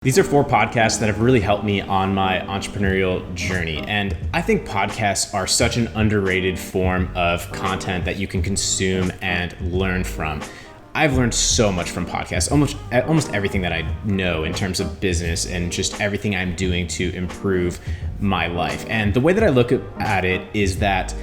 These are 4 podcasts that have really helped me on my entrepreneurial journey. And I think podcasts are such an underrated form of content that you can consume and learn from. I've learned so much from podcasts, almost everything that I know in terms of business and just everything I'm doing to improve my life. And the way that I look at it is that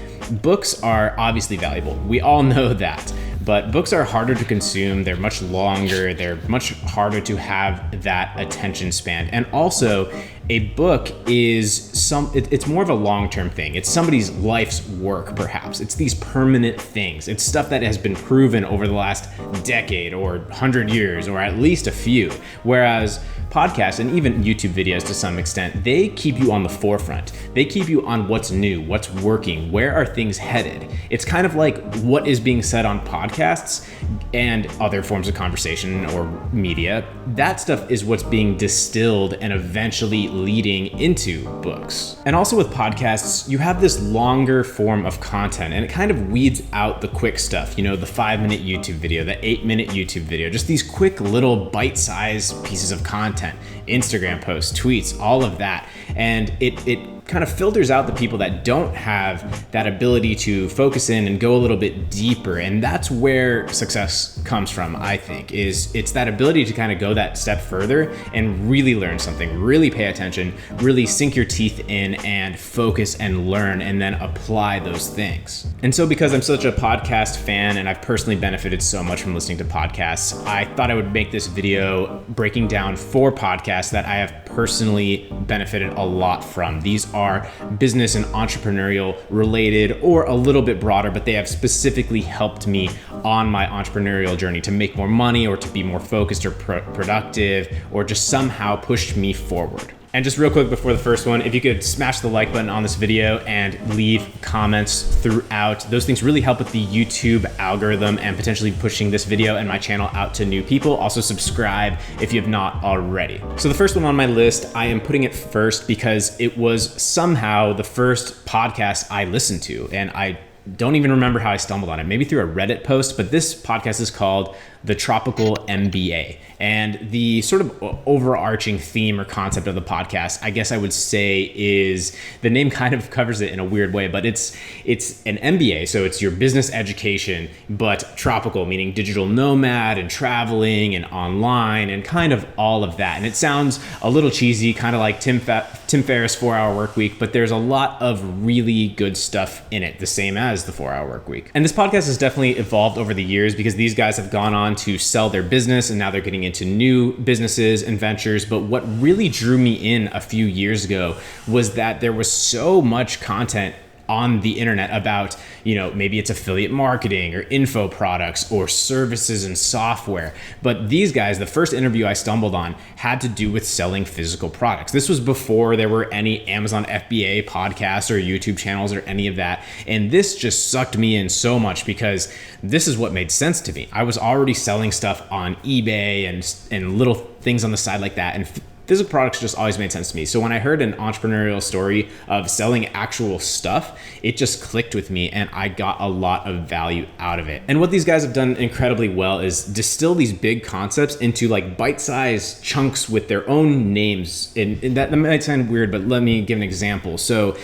books are obviously valuable. We all know that. But books are harder to consume, they're much longer, they're much harder to have that attention span. And also, a book is it's more of a long-term thing. It's somebody's life's work, perhaps. It's these permanent things. It's stuff that has been proven over the last decade or 100 years, or at least a few. Whereas podcasts and even YouTube videos to some extent, they keep you on the forefront. They keep you on what's new, what's working, where are things headed. It's kind of like what is being said on podcasts and other forms of conversation or media. That stuff is what's being distilled and eventually leading into books. And also with podcasts, you have this longer form of content and it kind of weeds out the quick stuff, the 5-minute YouTube video, the 8-minute YouTube video, just these quick little bite-sized pieces of content, Instagram posts, tweets, all of that. And it kind of filters out the people that don't have that ability to focus in and go a little bit deeper. And that's where success comes from, I think, it's that ability to kind of go that step further and really learn something, really pay attention, really sink your teeth in and focus and learn and then apply those things. And so because I'm such a podcast fan and I've personally benefited so much from listening to podcasts, I thought I would make this video breaking down 4 podcasts that I have personally benefited a lot from. These are business and entrepreneurial related or a little bit broader, but they have specifically helped me on my entrepreneurial journey to make more money or to be more focused or productive or just somehow pushed me forward. And just real quick before the first one, if you could smash the like button on this video and leave comments throughout. Those things really help with the YouTube algorithm and potentially pushing this video and my channel out to new people. Also subscribe if you have not already. So the first one on my list, I am putting it first because it was somehow the first podcast I listened to. And I don't even remember how I stumbled on it, maybe through a Reddit post, but this podcast is called the Tropical MBA. And the sort of overarching theme or concept of the podcast, I guess I would say, is the name kind of covers it in a weird way, but it's an MBA. So it's your business education, but tropical, meaning digital nomad and traveling and online and kind of all of that. And it sounds a little cheesy, kind of like Tim Ferriss 4-Hour Workweek, but there's a lot of really good stuff in it, the same as the 4-Hour Workweek. And this podcast has definitely evolved over the years because these guys have gone on to sell their business and now they're getting into new businesses and ventures. But what really drew me in a few years ago was that there was so much content on the internet about, maybe it's affiliate marketing or info products or services and software. But these guys, the first interview I stumbled on had to do with selling physical products. This was before there were any Amazon FBA podcasts or YouTube channels or any of that. And this just sucked me in so much because this is what made sense to me. I was already selling stuff on eBay and little things on the side like that. And physical products just always made sense to me. So when I heard an entrepreneurial story of selling actual stuff, it just clicked with me and I got a lot of value out of it. And what these guys have done incredibly well is distill these big concepts into like bite-sized chunks with their own names. And that might sound weird, but let me give an example. So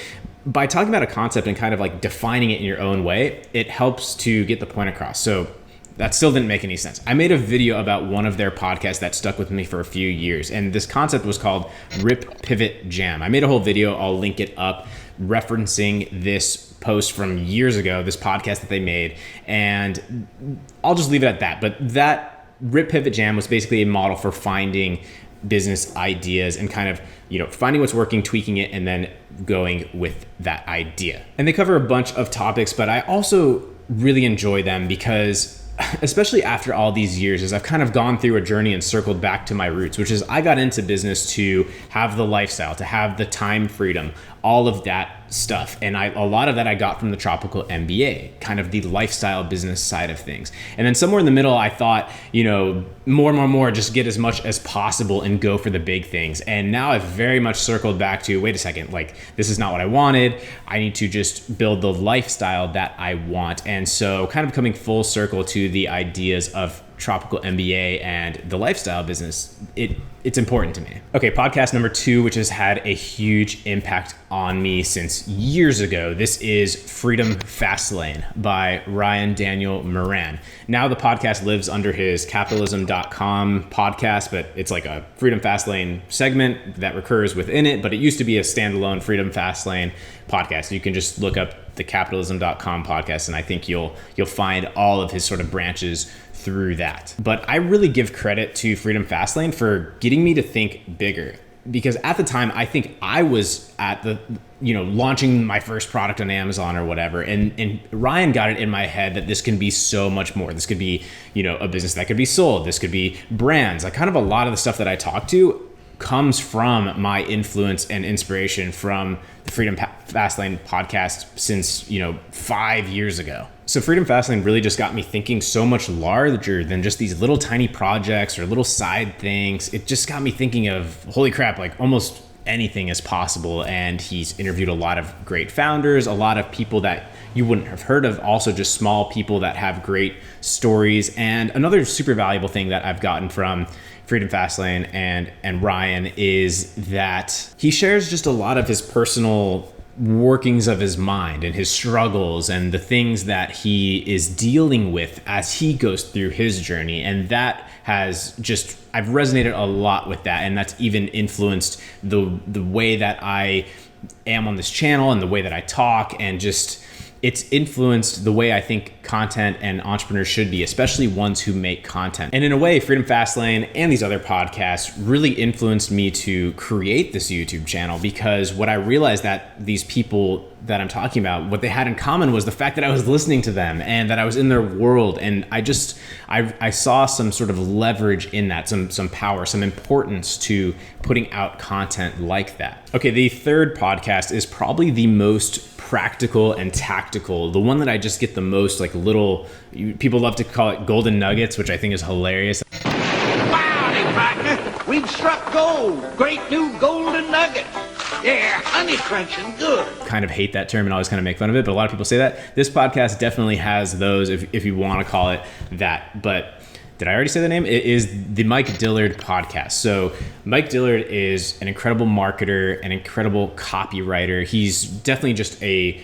by talking about a concept and kind of like defining it in your own way, it helps to get the point across. So that still didn't make any sense. I made a video about one of their podcasts that stuck with me for a few years. And this concept was called Rip, Pivot, Jam. I made a whole video, I'll link it up, referencing this post from years ago, this podcast that they made. And I'll just leave it at that. But that Rip, Pivot, Jam was basically a model for finding business ideas and kind of, finding what's working, tweaking it, and then going with that idea. And they cover a bunch of topics, but I also really enjoy them because especially after all these years, as I've kind of gone through a journey and circled back to my roots, which is I got into business to have the lifestyle, to have the time freedom, all of that stuff. And a lot of that I got from the Tropical MBA, kind of the lifestyle business side of things. And then somewhere in the middle, I thought, more, just get as much as possible and go for the big things. And now I've very much circled back to, wait a second, this is not what I wanted. I need to just build the lifestyle that I want. And so kind of coming full circle to the ideas of Tropical MBA and the lifestyle business, it's important to me. Okay, podcast number 2, which has had a huge impact on me since years ago. This is Freedom Fastlane by Ryan Daniel Moran. Now the podcast lives under his capitalism.com podcast, but it's like a Freedom Fastlane segment that recurs within it, but it used to be a standalone Freedom Fastlane podcast. You can just look up the capitalism.com podcast, and I think you'll find all of his sort of branches through that. But I really give credit to Freedom Fastlane for getting me to think bigger, because at the time I think I was at the launching my first product on Amazon or whatever, and Ryan got it in my head that this can be so much more. This could be a business that could be sold. This could be brands. Like kind of a lot of the stuff that I talk to comes from my influence and inspiration from the Freedom Fastlane podcast since 5 years ago. So Freedom Fastlane really just got me thinking so much larger than just these little tiny projects or little side things. It just got me thinking of, holy crap, like almost anything is possible. And he's interviewed a lot of great founders, a lot of people that you wouldn't have heard of, also just small people that have great stories. And another super valuable thing that I've gotten from Freedom Fastlane and Ryan is that he shares just a lot of his personal workings of his mind and his struggles and the things that he is dealing with as he goes through his journey. And that has just, I've resonated a lot with that. And that's even influenced the way that I am on this channel and the way that I talk, and just it's influenced the way I think content and entrepreneurs should be, especially ones who make content. And in a way, Freedom Fastlane and these other podcasts really influenced me to create this YouTube channel, because what I realized that these people that I'm talking about, what they had in common was the fact that I was listening to them and that I was in their world. And I saw some sort of leverage in that, some power, some importance to putting out content like that. Okay, the third podcast is probably the most practical and tactical, the one that I just get the most people love to call it golden nuggets, which I think is hilarious. Howdy, partner. We've struck gold. Great new golden nugget. Yeah, honey crunching good. Kind of hate that term and always kind of make fun of it, but a lot of people say that. This podcast definitely has those, if you want to call it that. But did I already say the name? It is the Mike Dillard podcast. So Mike Dillard is an incredible marketer, an incredible copywriter. He's definitely just a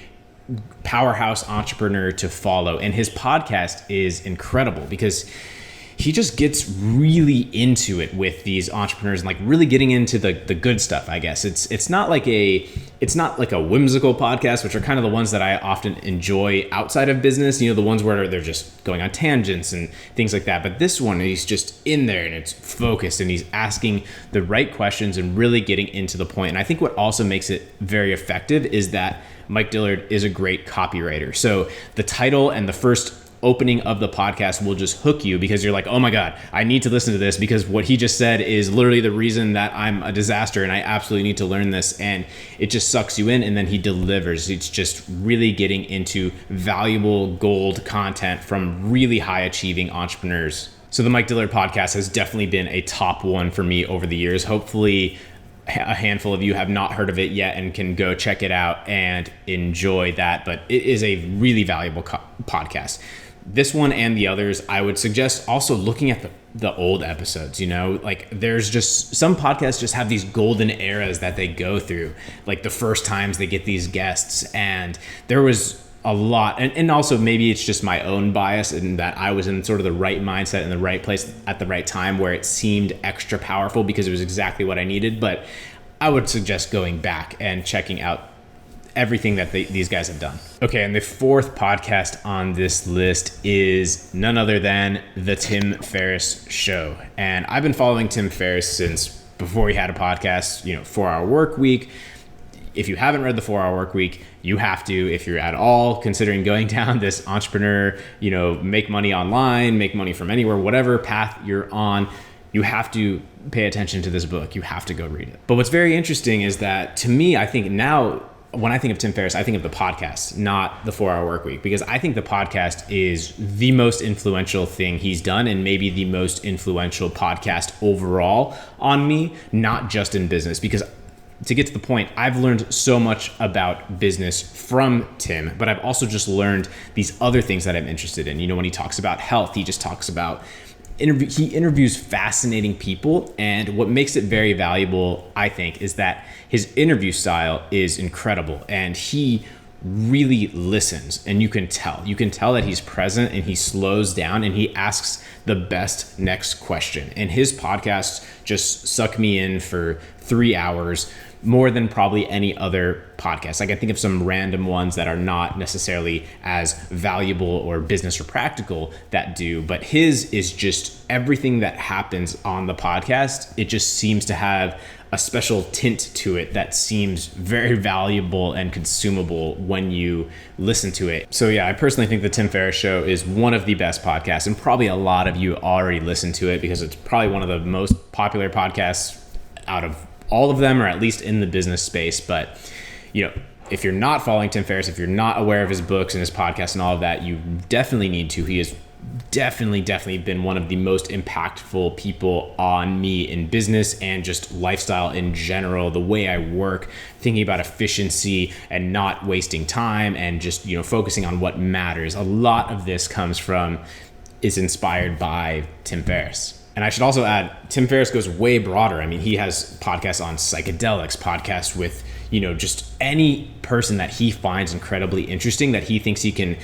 powerhouse entrepreneur to follow. And his podcast is incredible because he just gets really into it with these entrepreneurs and like really getting into the good stuff, I guess. It's not like a whimsical podcast, which are kind of the ones that I often enjoy outside of business, the ones where they're just going on tangents and things like that. But this one, he's just in there and it's focused and he's asking the right questions and really getting into the point. And I think what also makes it very effective is that Mike Dillard is a great copywriter. So the title and the first opening of the podcast will just hook you because you're like, oh my God, I need to listen to this because what he just said is literally the reason that I'm a disaster and I absolutely need to learn this. And it just sucks you in, and then he delivers. It's just really getting into valuable gold content from really high achieving entrepreneurs. So the Mike Dillard podcast has definitely been a top one for me over the years. Hopefully a handful of you have not heard of it yet and can go check it out and enjoy that. But it is a really valuable podcast. This one and the others, I would suggest also looking at the old episodes, like there's just some podcasts just have these golden eras that they go through, like the first times they get these guests. And there was a lot, and also maybe it's just my own bias in that I was in sort of the right mindset in the right place at the right time where it seemed extra powerful because it was exactly what I needed. But I would suggest going back and checking out everything that these guys have done. Okay, and the fourth podcast on this list is none other than the Tim Ferriss Show. And I've been following Tim Ferriss since before he had a podcast, 4-Hour Work Week. If you haven't read the 4-Hour Work Week, you have to. If you're at all considering going down this entrepreneur, make money online, make money from anywhere, whatever path you're on, you have to pay attention to this book. You have to go read it. But what's very interesting is that, to me, I think now, when I think of Tim Ferriss, I think of the podcast, not the 4-Hour Work Week, because I think the podcast is the most influential thing he's done and maybe the most influential podcast overall on me, not just in business. Because to get to the point, I've learned so much about business from Tim, but I've also just learned these other things that I'm interested in. When he talks about health, he just talks about he interviews fascinating people, and what makes it very valuable, I think, is that his interview style is incredible, and he really listens, and you can tell that he's present, and he slows down, and he asks the best next question. And his podcasts just suck me in for 3 hours, more than probably any other podcast. I can think of some random ones that are not necessarily as valuable or business or practical that do, but his is just everything that happens on the podcast. It just seems to have a special tint to it that seems very valuable and consumable when you listen to it. So yeah, I personally think the Tim Ferriss Show is one of the best podcasts, and probably a lot of you already listen to it because it's probably one of the most popular podcasts out of all of them, or at least in the business space. But if you're not following Tim Ferriss, if you're not aware of his books and his podcast and all of that, you definitely need to. He has definitely been one of the most impactful people on me in business and just lifestyle in general, the way I work, thinking about efficiency and not wasting time and just, focusing on what matters. A lot of this is inspired by Tim Ferriss. And I should also add, Tim Ferriss goes way broader. I mean, he has podcasts on psychedelics, podcasts with, just any person that he finds incredibly interesting, that he thinks he can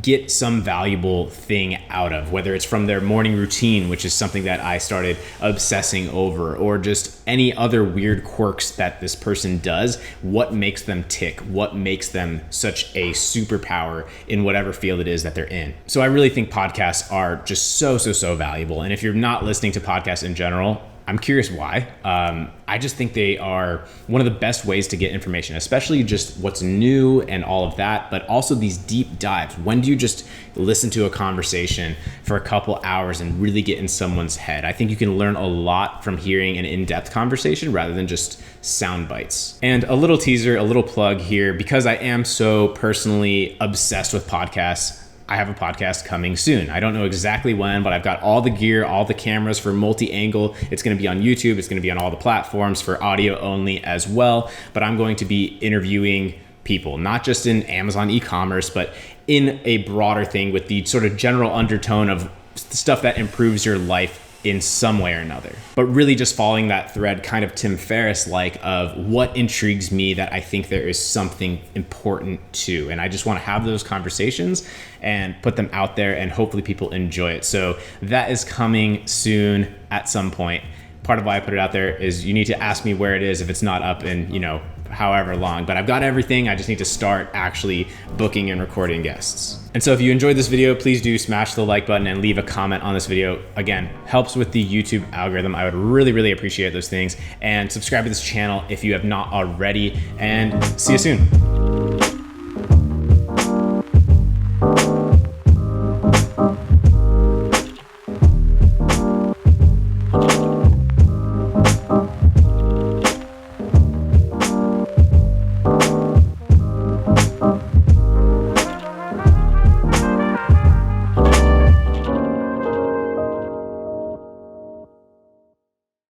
get some valuable thing out of, whether it's from their morning routine, which is something that I started obsessing over, or just any other weird quirks that this person does. What makes them tick? What makes them such a superpower in whatever field it is that they're in? So I really think podcasts are just so valuable. And if you're not listening to podcasts in general, I'm curious why. I just think they are one of the best ways to get information, especially just what's new and all of that, but also these deep dives. When do you just listen to a conversation for a couple hours and really get in someone's head? I think you can learn a lot from hearing an in-depth conversation rather than just sound bites. And a little teaser, a little plug here, because I am so personally obsessed with podcasts, I have a podcast coming soon. I don't know exactly when, but I've got all the gear, all the cameras for multi-angle. It's going to be on YouTube. It's going to be on all the platforms for audio only as well. But I'm going to be interviewing people, not just in Amazon e-commerce, but in a broader thing with the sort of general undertone of stuff that improves your life in some way or another. But really just following that thread, kind of Tim Ferriss-like, of what intrigues me that I think there is something important to. And I just want to have those conversations and put them out there, and hopefully people enjoy it. So that is coming soon at some point. Part of why I put it out there is you need to ask me where it is if it's not up in, however long. But I've got everything. I just need to start actually booking and recording guests. And so if you enjoyed this video, please do smash the like button and leave a comment on this video. Again, helps with the YouTube algorithm. I would really appreciate those things. And subscribe to this channel if you have not already. And see you soon.